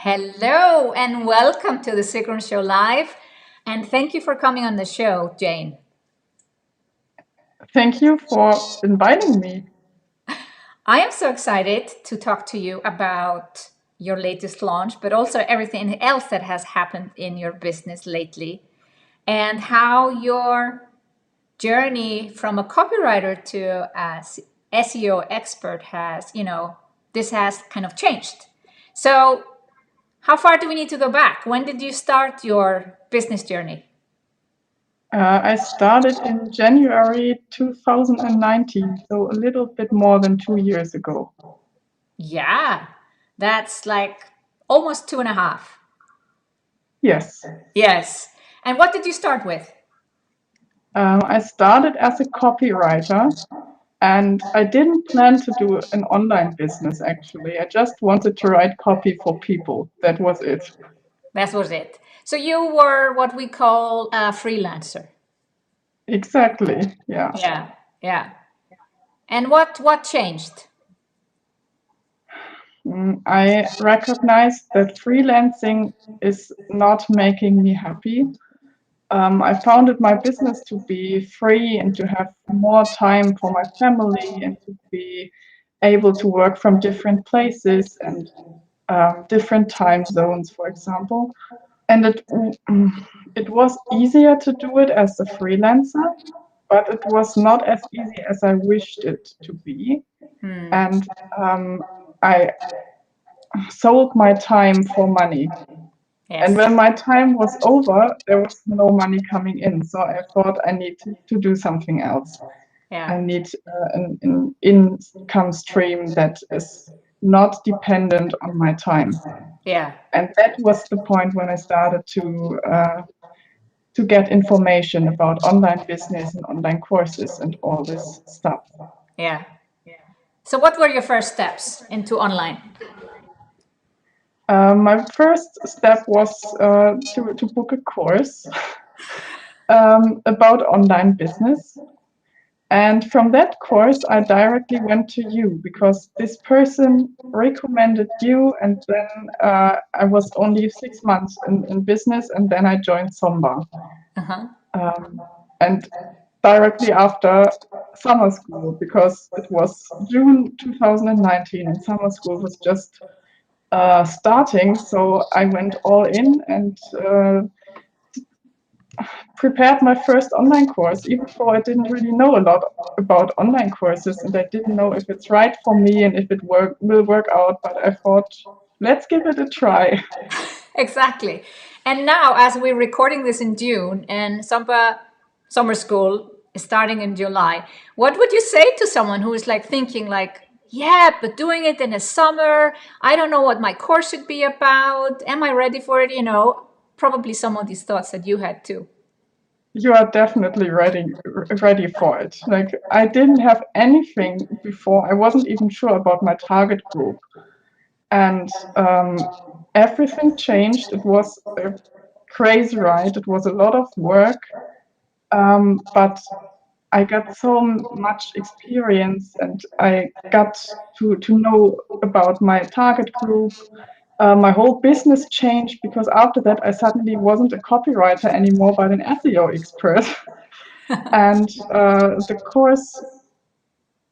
Hello and welcome to the Sigrun Show Live. And thank you for coming on the show, Jane. Thank you for inviting me. I am so excited to talk to you about your latest launch, but also everything else that has happened in your business lately and how your journey from a copywriter to a SEO expert has, this has kind of changed. So, how far do we need to go back? When did you start your business journey? I started in January 2019, so a little bit more than 2 years ago. Yeah, that's like almost two and a half. Yes. Yes. And what did you start with? I started as a copywriter and I didn't plan to do an online business actually. I just wanted to write copy for people. That was it. That was it. So you were what we call a freelancer. Exactly. Yeah. Yeah, yeah. And what changed? I recognized that freelancing is not making me happy. I founded my business to be free and to have more time for my family and to be able to work from different places and different time zones, for example. And it was easier to do it as a freelancer, but it was not as easy as I wished it to be. And I sold my time for money. And Yes. when my time was over, there was no money coming in. So I thought I need to do something else. Yeah. I need an income stream that is not dependent on my time. Yeah. And that was the point when I started to get information about online business and online courses and all this stuff. Yeah. So what were your first steps into online? My first step was to book a course about online business. And from that course, I directly went to you because this person recommended you. And then I was only 6 months in business, and then I joined Somba. Uh-huh. And directly after summer school, because it was June 2019 and summer school was just starting. So I went all in and prepared my first online course, even though I didn't really know a lot about online courses and I didn't know if it's right for me and if it will work out. But I thought, let's give it a try. Exactly. And now, as we're recording this in June and summer school is starting in July, what would you say to someone who is like thinking like, yeah, but doing it in the summer, I don't know what my course should be about. Am I ready for it? Probably some of these thoughts that you had too. You are definitely ready for it. Like I didn't have anything before. I wasn't even sure about my target group, and everything changed. It was a crazy ride. It was a lot of work, but I got so much experience and I got to know about my target group. My whole business changed because after that, I suddenly wasn't a copywriter anymore, but an SEO expert. And the course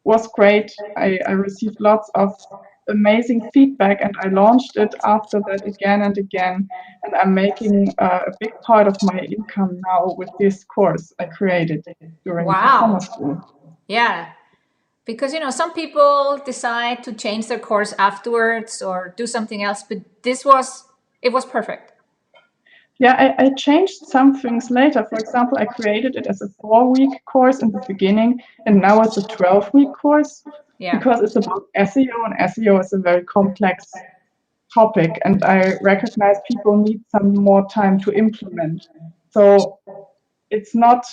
was great. I received lots of amazing feedback and I launched it after that again and again. And I'm making a big part of my income now with this course I created during the summer Wow. school. Yeah. Because, some people decide to change their course afterwards or do something else, but it was perfect. Yeah, I changed some things later. For example, I created it as a 4 week course in the beginning, and now it's a 12-week course Yeah. because it's about SEO, and SEO is a very complex topic, and I recognize people need some more time to implement. So it's not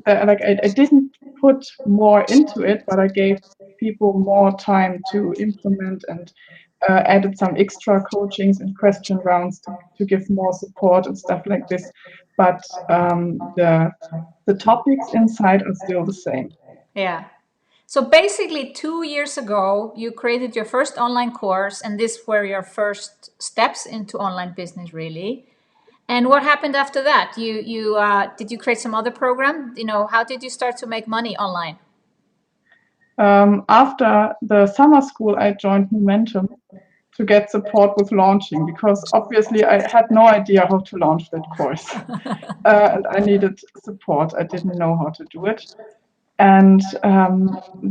that like I didn't put more into it, but I gave people more time to implement and added some extra coachings and question rounds to give more support and stuff like this. But the topics inside are still the same. Yeah. So basically, 2 years ago, you created your first online course, and these were your first steps into online business, really. And what happened after that? You did you create some other program? How did you start to make money online? After the summer school, I joined Momentum to get support with launching because obviously I had no idea how to launch that course. And I needed support. I didn't know how to do it. And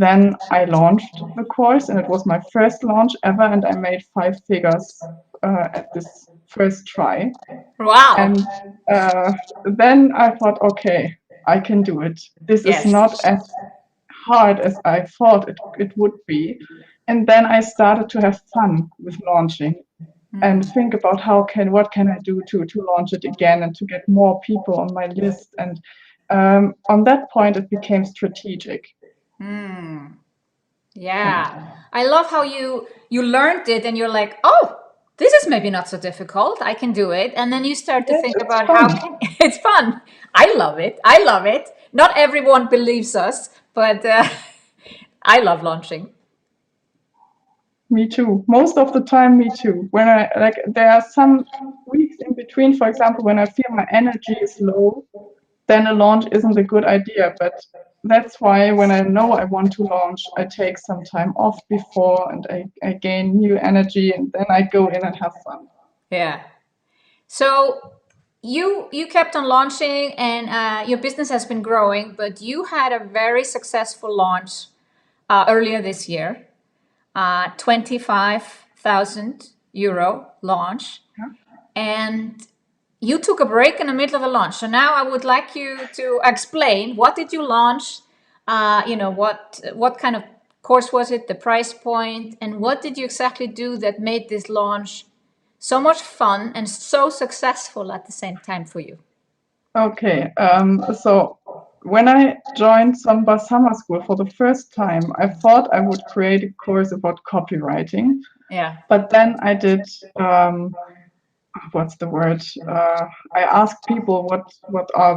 then I launched the course, and it was my first launch ever, and I made 5 figures at this first try. Wow. And then I thought, okay, I can do it. This is Yes. not as hard as I thought it would be. And then I started to have fun with launching and think about what can I do to launch it again and to get more people on my list. And on that point, it became strategic. Yeah. I love how you learned it and you're like, "Oh, this is maybe not so difficult. I can do it." And then you start to Yes, think it's about how fun. can it's fun. I love it. I love it. Not everyone believes us, but I love launching. Me too. Most of the time, me too. When I like, there are some weeks in between, for example, when I feel my energy is low, then a launch isn't a good idea. But that's why when I know I want to launch, I take some time off before and I gain new energy and then I go in and have fun. Yeah. So you kept on launching, and your business has been growing, but you had a very successful launch earlier this year, 25,000 euro launch, Yeah. and you took a break in the middle of the launch. So now I would like you to explain, what did you launch? What kind of course was it? The price point, and what did you exactly do that made this launch so much fun and so successful at the same time for you? Okay. So when I joined Samba Summer School for the first time, I thought I would create a course about copywriting. Yeah. But then I did what's the word? I asked people what are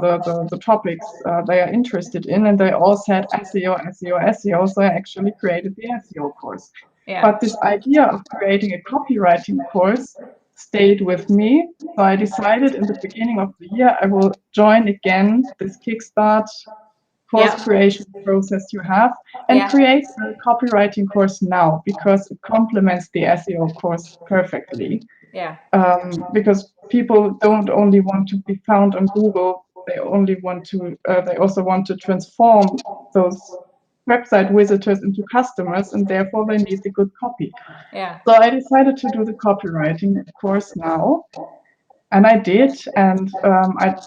the topics they are interested in, and they all said SEO, SEO, SEO. So I actually created the SEO course. Yeah. But this idea of creating a copywriting course stayed with me. So I decided in the beginning of the year I will join again this Kickstart course Yeah. creation process you have and Yeah. create a copywriting course now because it complements the SEO course perfectly. Yeah. Because people don't only want to be found on Google, they also want to transform those website visitors into customers, and therefore they need the good copy. Yeah. So I decided to do the copywriting course now, and I did. And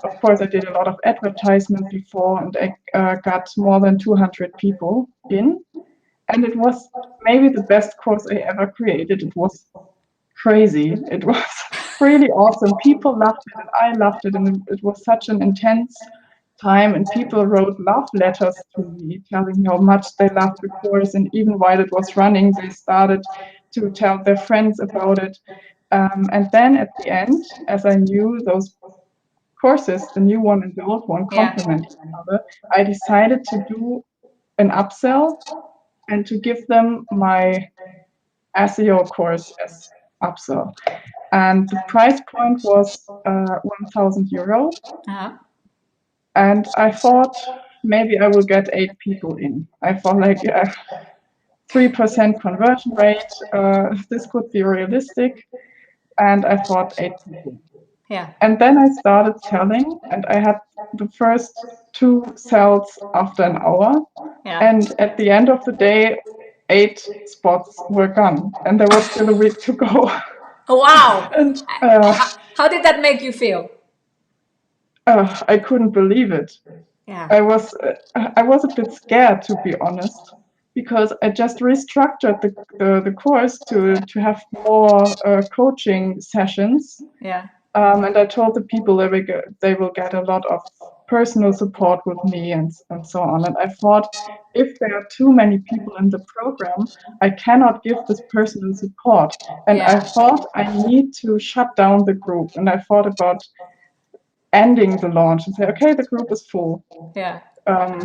of course, I did a lot of advertisement before, and I got more than 200 people in. And it was maybe the best course I ever created. It was crazy. It was really awesome. People loved it, and I loved it, and it was such an intense time. And people wrote love letters to me, telling me how much they loved the course. And even while it was running, they started to tell their friends about it. And then at the end, as I knew those courses, the new one and the old one, Yeah. complement each other, I decided to do an upsell and to give them my SEO course as upsell. And the price point was 1,000 euro. Uh-huh. And I thought maybe I will get 8 people in. I thought like 3% conversion rate. This could be realistic. And I thought 8 people. Yeah. And then I started selling, and I had the first 2 sales after an hour. Yeah. And at the end of the day, 8 spots were gone, and there was still a week to go. Wow. And How did that make you feel? I couldn't believe it. Yeah. I was a bit scared, to be honest, because I just restructured the course to have more coaching sessions. Yeah. And I told the people they will get a lot of personal support with me and so on. And I thought, if there are too many people in the program, I cannot give this personal support. And I Yeah. thought I need to shut down the group. And I thought about ending the launch and say, okay, the group is full. Yeah. Um,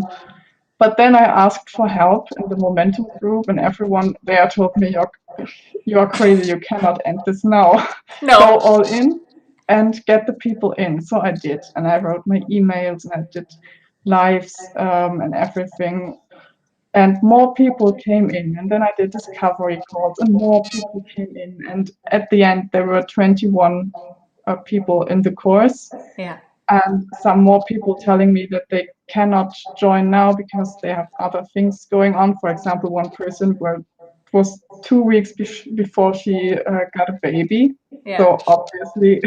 But then I asked for help in the momentum group, and everyone there told me, you're crazy, you cannot end this now. Go No. all in and get the people in. So I did, and I wrote my emails and I did lives and everything. And more people came in, and then I did discovery calls, and more people came in. And at the end, there were 21 people in the course, Yeah. and some more people telling me that they cannot join now because they have other things going on. For example, one person where it was 2 weeks before she got a baby, Yeah. so obviously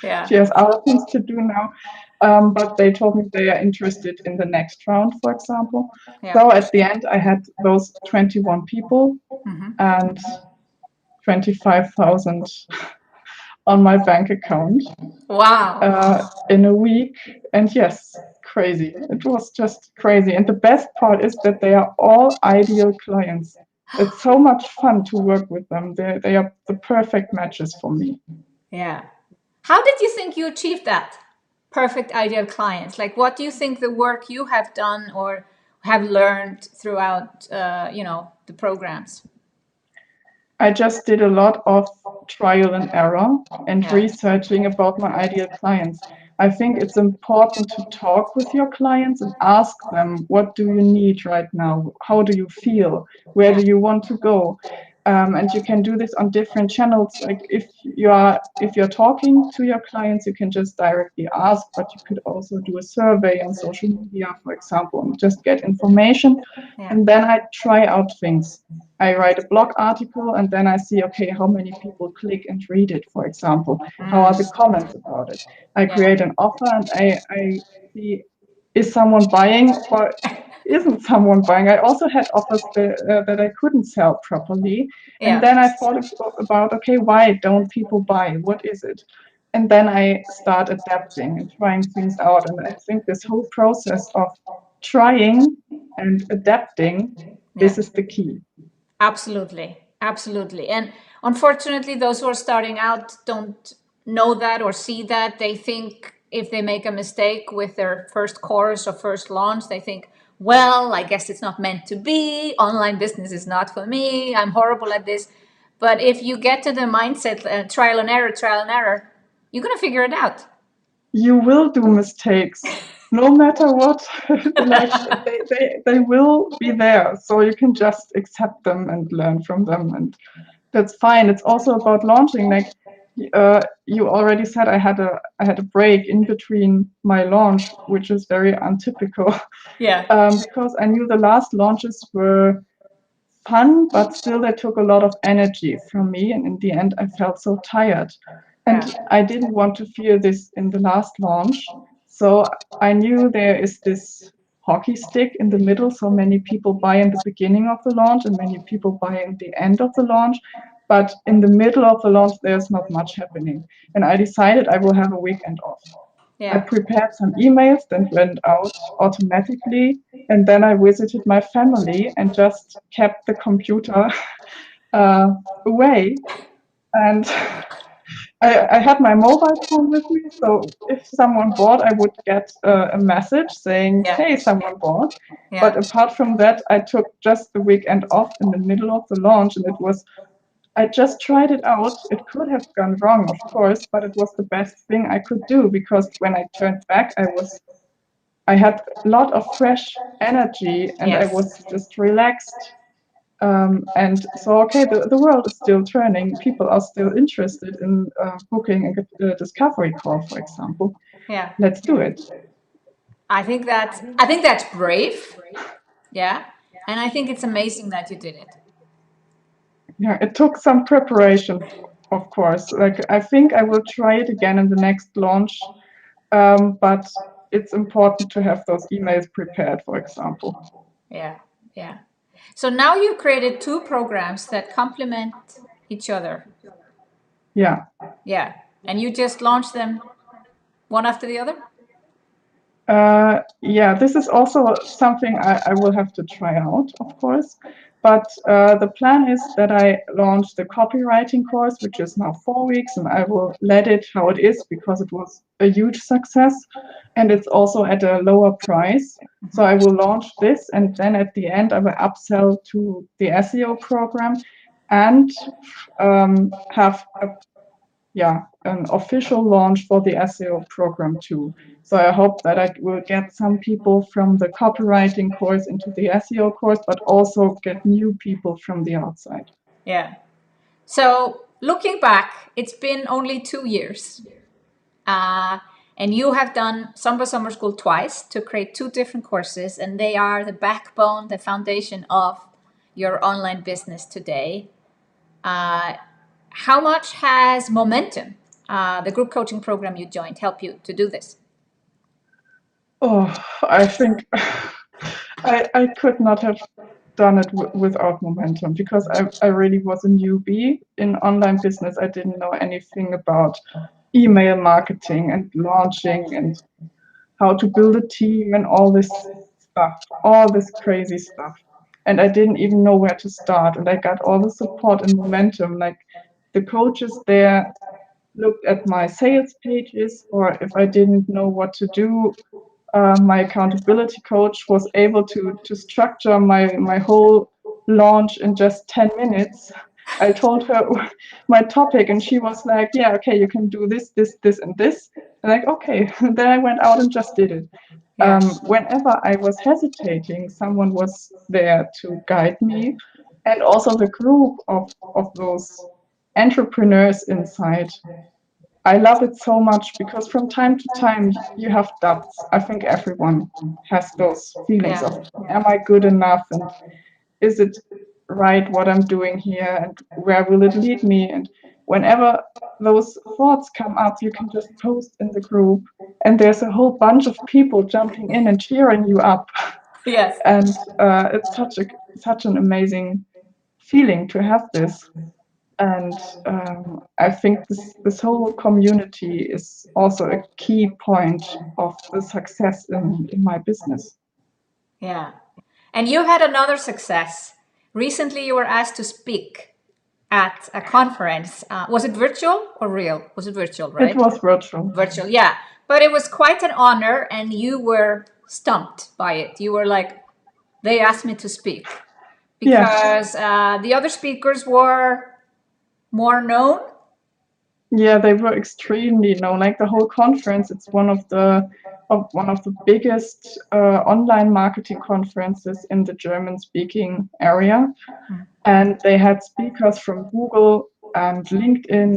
Yeah. she has other things to do now. But they told me they are interested in the next round, for example. Yeah. So at the end, I had those 21 people and 25,000 on my bank account Wow. in a week. And yes, crazy. It was just crazy. And the best part is that they are all ideal clients. It's so much fun to work with them. They are the perfect matches for me. Yeah. How did you think you achieved that? Perfect ideal clients. Like, what do you think the work you have done or have learned throughout, the programs? I just did a lot of trial and error and Yeah. researching about my ideal clients. I think it's important to talk with your clients and ask them, what do you need right now? How do you feel? Where Yeah. do you want to go? And you can do this on different channels. Like if you're talking to your clients, you can just directly ask, but you could also do a survey on social media, for example, and just get information. Yeah. And then I try out things. I write a blog article and then I see, okay, how many people click and read it, for example. How are the comments about it? I Yeah. create an offer and I see, is someone buying or isn't someone buying? I also had offers that I couldn't sell properly. And Yeah. then I thought about, okay, why don't people buy? What is it? And then I start adapting and trying things out. And I think this whole process of trying and adapting, Yeah. this is the key. Absolutely. Absolutely. And unfortunately, those who are starting out don't know that or see that. They think if they make a mistake with their first course or first launch, they think, well, I guess it's not meant to be. Online business is not for me. I'm horrible at this. But if you get to the mindset, trial and error, you're going to figure it out. You will do mistakes no matter what. Like they will be there, so you can just accept them and learn from them, and that's fine. It's also about launching. Like you already said, I had a break in between my launch, which is very untypical. Yeah. Because I knew the last launches were fun, but still they took a lot of energy from me. And in the end, I felt so tired. Yeah. And I didn't want to feel this in the last launch. So I knew there is this hockey stick in the middle. So many people buy in the beginning of the launch and many people buy in the end of the launch. But in the middle of the launch, there's not much happening. And I decided I will have a weekend off. I Yeah. prepared some emails that went out automatically, and then I visited my family and just kept the computer uh, away. And I had my mobile phone with me, so if someone bought, I would get a message saying, Yeah. "Hey, someone bought." But Yeah. apart from that, I took just the weekend off in the middle of the launch, and I just tried it out. It could have gone wrong, of course, but it was the best thing I could do because when I turned back, I had a lot of fresh energy and I Yes. was just relaxed. And so, okay, the world is still turning. People are still interested in booking a discovery call, for example. Yeah. Let's do it. I think that's brave. Yeah. And I think it's amazing that you did it. Yeah, it took some preparation, of course. Like, I think I will try it again in the next launch, but it's important to have those emails prepared, for example. Yeah. Yeah. So now you created two programs that complement each other. Yeah. Yeah. And you just launched them one after the other? Yeah, this is also something I will have to try out, of course. But the plan is that I launch the copywriting course, which is now 4 weeks, and I will let it how it is because it was a huge success and it's also at a lower price. So I will launch this, and then at the end, I will upsell to the SEO program and have a an official launch for the SEO program too. So I hope that I will get some people from the copywriting course into the SEO course, but also get new people from the outside. Yeah. So looking back, it's been only 2 years. Uh, and you have done Samba Summer School twice to create two different courses, and they are the backbone, the foundation of your online business today. How much has momentum, the group coaching program you joined, help you to do this? Oh, I think I could not have done it without momentum because I really was a newbie in online business. I didn't know anything about email marketing and launching and how to build a team and all this stuff, all this crazy stuff. And I didn't even know where to start. And I got all the support and momentum. Like the coaches there looked at my sales pages, or if I didn't know what to do, my accountability coach was able to structure my whole launch in just 10 minutes. I told her my topic, and she was like, yeah, okay, you can do this, this, this, and this. And like, okay. Then I went out and just did it. Yeah. Whenever I was hesitating, someone was there to guide me. And also the group of those entrepreneurs inside, I love it so much because from time to time you have doubts. I think everyone has those feelings Yeah. of, am I good enough? And is it right what I'm doing here? And where will it lead me? And whenever those thoughts come up, you can just post in the group, and there's a whole bunch of people jumping in and cheering you up. Yes. And it's such an amazing feeling to have this. And I think this whole community is also a key point of the success in my business. Yeah. And you had another success. Recently, you were asked to speak at a conference. Was it virtual or real? Was it virtual, It right? was virtual. Virtual, yeah. But it was quite an honor, and you were stumped by it. You were like, they asked me to speak Yes. because the other speakers were more known. Yeah, they were extremely known. Like the whole conference, it's one of the biggest online marketing conferences in the German-speaking area. And they had speakers from Google and LinkedIn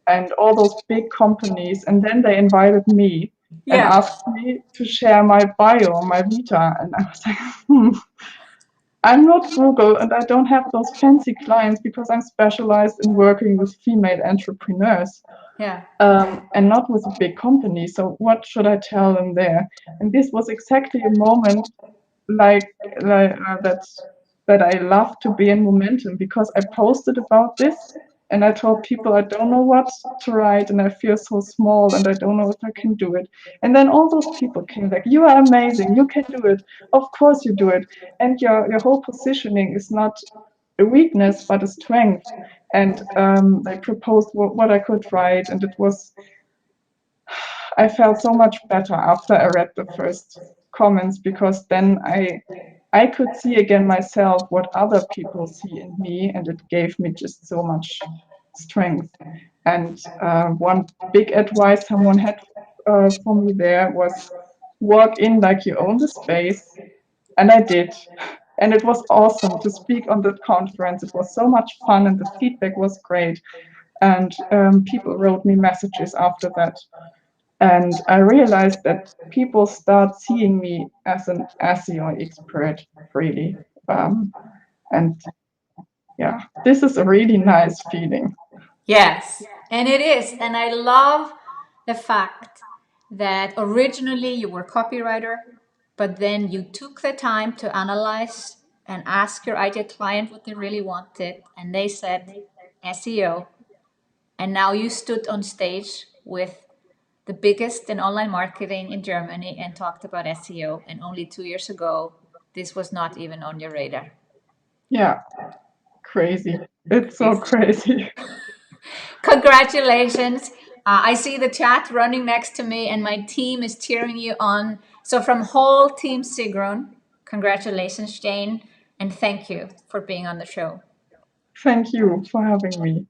and all those big companies. And then they invited me and Yeah. asked me to share my bio, my vita. And I was like, I'm not Google and I don't have those fancy clients because I'm specialized in working with female entrepreneurs, Yeah. and not with a big company. So what should I tell them there? And this was exactly a moment like that I love to be in momentum because I posted about this and I told people I don't know what to write and I feel so small and I don't know if I can do it. And then all those people came like, you are amazing, you can do it. Of course you do it. And your whole positioning is not a weakness but a strength. And they proposed what I could write, and I felt so much better after I read the first comments because then I could see again myself what other people see in me, and it gave me just so much strength. And one big advice someone had for me there was walk in like you own the space, and I did. And it was awesome to speak on that conference. It was so much fun, and the feedback was great. And people wrote me messages after that, and I realized that people start seeing me as an SEO expert, really. Um, and yeah, this is a really nice feeling. Yes, and it is. And I love the fact that originally you were a copywriter, but then you took the time to analyze and ask your ideal client what they really wanted, and they said SEO. And now you stood on stage with the biggest in online marketing in Germany and talked about SEO. And only 2 years ago, this was not even on your radar. Yeah, crazy. It's so It's crazy. Congratulations. I see the chat running next to me, and my team is cheering you on. So, from whole team Sigrun, congratulations, Jane, and thank you for being on the show. Thank you for having me.